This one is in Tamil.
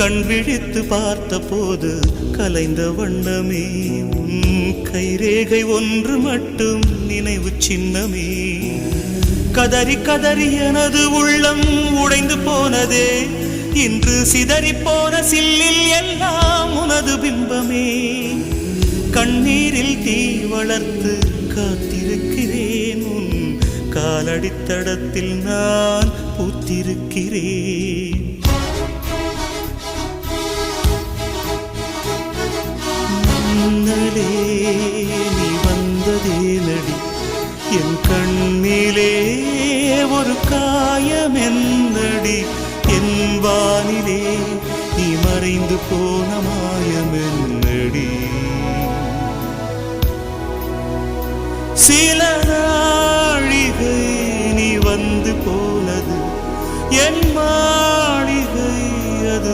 கண் விழித்து பார்த்த போது கலைந்த வண்ணமே உன் கைரேகை ஒன்று மட்டும் நினைவு சின்னமே. கதறி கதறி எனது உள்ளம் உடைந்து போனதே, இன்று சிதறி போன சில்லில் எல்லாம் உனது பிம்பமே. கண்ணீரில் தீ வளர்த்து காத்திருக்கிறேன், உன் காலடித்தடத்தில் நான் பூத்திருக்கிறேன். மன்னலே நீ வந்ததே நடி, என் கண்ணிலே ஒரு காயம் என்னடி. என் வானிலே நீ மறைந்து போன மாயம் என்னடி. சில நாழிகை நீ வந்து போனது என்